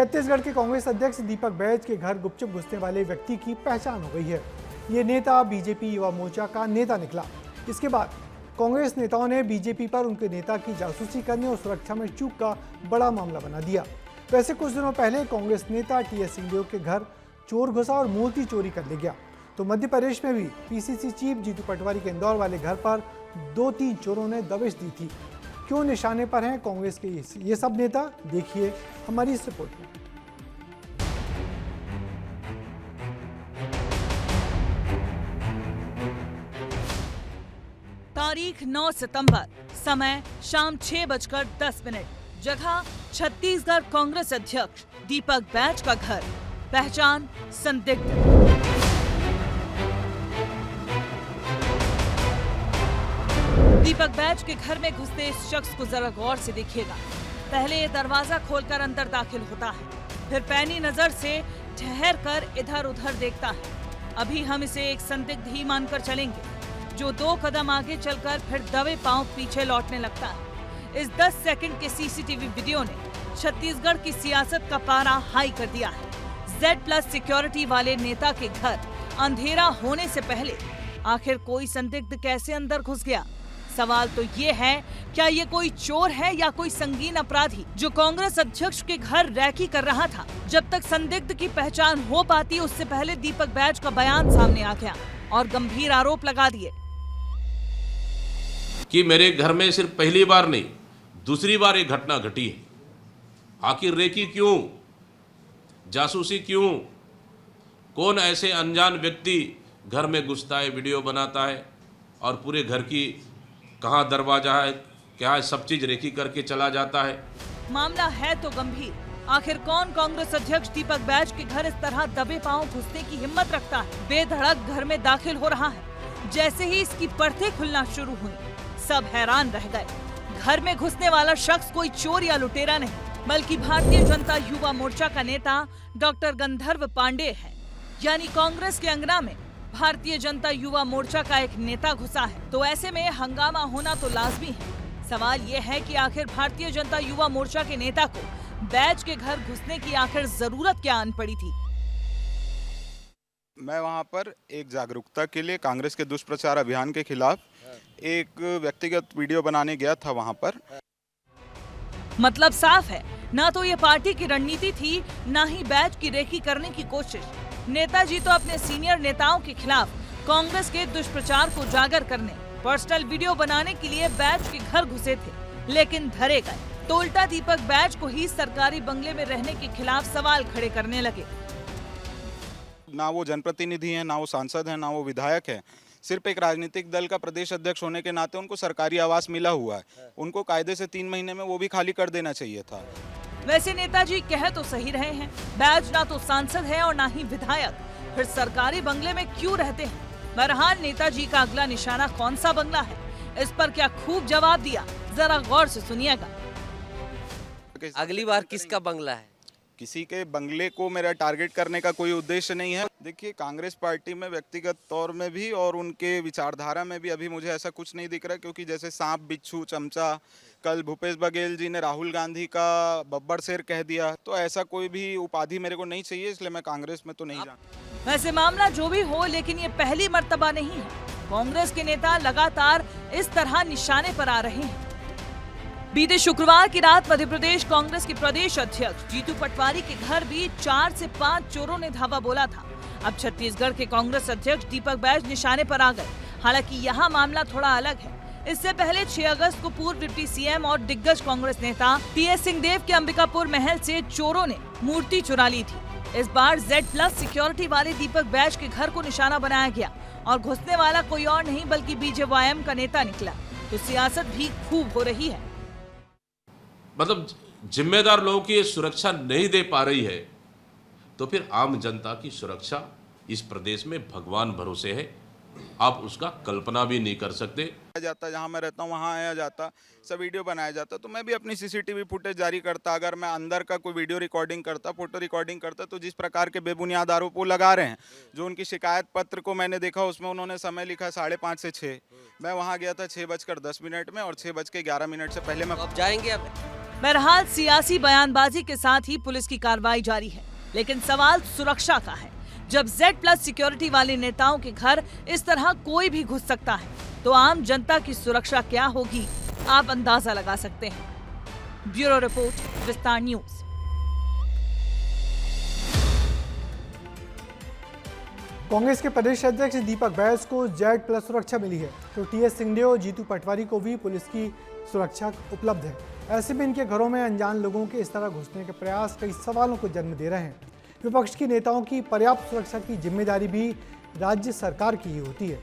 छत्तीसगढ़ के कांग्रेस अध्यक्ष दीपक बैज के घर गुपचुप घुसने वाले व्यक्ति की पहचान हो गई है। ये नेता बीजेपी युवा मोर्चा का नेता निकला। इसके बाद कांग्रेस नेताओं ने बीजेपी पर उनके नेता की जासूसी करने और सुरक्षा में चूक का बड़ा मामला बना दिया। वैसे कुछ दिनों पहले कांग्रेस नेता टीएस सिंहदेव के घर चोर घुसा और मूर्ति चोरी कर ले गया। तो मध्य प्रदेश में भी पीसीसी चीफ जीतू पटवारी के इंदौर वाले घर पर 2-3 चोरों ने दबिश दी थी। क्यों निशाने पर हैं कांग्रेस के ये सब नेता, देखिए हमारी इस रिपोर्ट में। तारीख 9 सितंबर, समय शाम 6:10, जगह छत्तीसगढ़ कांग्रेस अध्यक्ष दीपक बैज का घर, पहचान संदिग्ध। दीपक बैज के घर में घुसते इस शख्स को जरा गौर से देखिएगा। पहले ये दरवाजा खोलकर अंदर दाखिल होता है, फिर पैनी नजर से ठहर कर इधर उधर देखता है। अभी हम इसे एक संदिग्ध ही मानकर चलेंगे, जो 2 कदम आगे चलकर फिर दबे पांव पीछे लौटने लगता है। इस 10 सेकंड के सीसीटीवी वीडियो ने छत्तीसगढ़ की सियासत का पारा हाई कर दिया है। Z+ सिक्योरिटी वाले नेता के घर अंधेरा होने से पहले आखिर कोई संदिग्ध कैसे अंदर घुस गया? सवाल तो ये है, क्या ये कोई चोर है या कोई संगीन अपराधी जो कांग्रेस अध्यक्ष के घर रैकी कर रहा था? जब तक संदिग्ध की पहचान हो पाती, उससे पहले दीपक बैज का बयान सामने आ गया और गंभीर आरोप लगा दिए कि मेरे घर में सिर्फ पहली बार नहीं, दूसरी बार ये घटना घटी है। आखिर रेकी क्यों, जासूसी क्यों? कौन ऐसे अनजान व्यक्ति घर में घुसता है, वीडियो बनाता है और पूरे घर की कहाँ दरवाजा है, क्या है, सब चीज रेकी करके चला जाता है। मामला है तो गंभीर। आखिर कौन कांग्रेस अध्यक्ष दीपक बैज के घर इस तरह दबे पांव घुसने की हिम्मत रखता है? बेधड़क घर में दाखिल हो रहा है। जैसे ही इसकी परतें खुलना शुरू हुई, सब हैरान रह गए। घर में घुसने वाला शख्स कोई चोर या लुटेरा नहीं, बल्कि भारतीय जनता युवा मोर्चा का नेता डॉक्टर गंधर्व पांडे है। यानी कांग्रेस के अंगना में भारतीय जनता युवा मोर्चा का एक नेता घुसा है, तो ऐसे में हंगामा होना तो लाजमी है। सवाल ये है कि आखिर भारतीय जनता युवा मोर्चा के नेता को बैज के घर घुसने की आखिर जरूरत क्या आन पड़ी थी? मैं वहां पर एक जागरूकता के लिए कांग्रेस के दुष्प्रचार अभियान के खिलाफ एक व्यक्तिगत वीडियो बनाने गया था वहां पर। मतलब साफ है, ना तो ये पार्टी की रणनीति थी, ना ही बैज की रेकी करने की कोशिश। नेताजी तो अपने सीनियर नेताओं के खिलाफ कांग्रेस के दुष्प्रचार को उजागर करने, पर्सनल वीडियो बनाने के लिए बैज के घर घुसे थे, लेकिन धरे गए तो उल्टा दीपक बैज को ही सरकारी बंगले में रहने के खिलाफ सवाल खड़े करने लगे। ना वो जनप्रतिनिधि हैं, ना वो सांसद हैं, ना वो विधायक हैं। सिर्फ एक राजनीतिक दल का प्रदेश अध्यक्ष होने के नाते उनको सरकारी आवास मिला हुआ है। उनको कायदे से 3 महीने में वो भी खाली कर देना चाहिए था। वैसे नेताजी कह तो सही रहे हैं, बैज ना तो सांसद है और ना ही विधायक, फिर सरकारी बंगले में क्यों रहते हैं? बहरहाल नेताजी का अगला निशाना कौन सा बंगला है, इस पर क्या खूब जवाब दिया, जरा गौर से सुनिएगा। अगली बार किसका बंगला है? किसी के बंगले को मेरा टारगेट करने का कोई उद्देश्य नहीं है। देखिए, कांग्रेस पार्टी में व्यक्तिगत तौर में भी और उनके विचारधारा में भी अभी मुझे ऐसा कुछ नहीं दिख रहा, क्योंकि जैसे सांप, बिच्छू, चमचा, कल भूपेश बघेल जी ने राहुल गांधी का बब्बर शेर कह दिया, तो ऐसा कोई भी उपाधि मेरे को नहीं चाहिए, इसलिए मैं कांग्रेस में तो नहीं जाना। वैसे मामला जो भी हो, लेकिन ये पहली मर्तबा नहीं है कांग्रेस के नेता लगातार इस तरह निशाने पर आ रहे हैं। बीते शुक्रवार की रात मध्य प्रदेश कांग्रेस के प्रदेश अध्यक्ष जीतू पटवारी के घर भी 4 से 5 चोरों ने धावा बोला था। अब छत्तीसगढ़ के कांग्रेस अध्यक्ष दीपक बैज निशाने पर आ गए। हालांकि यहाँ मामला थोड़ा अलग है। इससे पहले 6 अगस्त को पूर्व डिप्टी सीएम और दिग्गज कांग्रेस नेता टीएस सिंहदेव के अंबिकापुर महल से चोरों ने मूर्ति चुरा ली थी। इस बार Z+ सिक्योरिटी वाले दीपक बैज के घर को निशाना बनाया गया और घुसने वाला कोई और नहीं बल्कि बीजेवाईएम का नेता निकला। तो सियासत भी खूब हो रही है। मतलब जिम्मेदार लोगों की सुरक्षा नहीं दे पा रही है, तो फिर आम जनता की सुरक्षा इस प्रदेश में भगवान भरोसे है। आप उसका कल्पना भी नहीं कर सकते। जाता जहाँ मैं रहता हूँ वहाँ आया जाता, सब वीडियो बनाया जाता, तो मैं भी अपनी सीसीटीवी फुटेज जारी करता। अगर मैं अंदर का कोई वीडियो रिकॉर्डिंग करता, फोटो रिकॉर्डिंग करता, तो जिस प्रकार के बेबुनियाद आरोप वो लगा रहे हैं, जो उनकी शिकायत पत्र को मैंने देखा, उसमें उन्होंने समय लिखा 5:30 से 6। मैं वहाँ गया था 6:10 में और 6:11 से पहले मैं अब जाएंगे? अब बहरहाल सियासी बयानबाजी के साथ ही पुलिस की कार्रवाई जारी है, लेकिन सवाल सुरक्षा का है। जब Z+ सिक्योरिटी वाले नेताओं के घर इस तरह कोई भी घुस सकता है, तो आम जनता की सुरक्षा क्या होगी, आप अंदाजा लगा सकते हैं। ब्यूरो रिपोर्ट, विस्तार न्यूज। कांग्रेस के प्रदेश अध्यक्ष दीपक बैज को Z+ सुरक्षा मिली है, तो TS सिंहदेव और जीतू पटवारी को भी पुलिस की सुरक्षा उपलब्ध है। ऐसे में इनके घरों में अनजान लोगों के इस तरह घुसने के प्रयास कई सवालों को जन्म दे रहे हैं। विपक्ष के नेताओं की पर्याप्त सुरक्षा की जिम्मेदारी भी राज्य सरकार की ही होती है।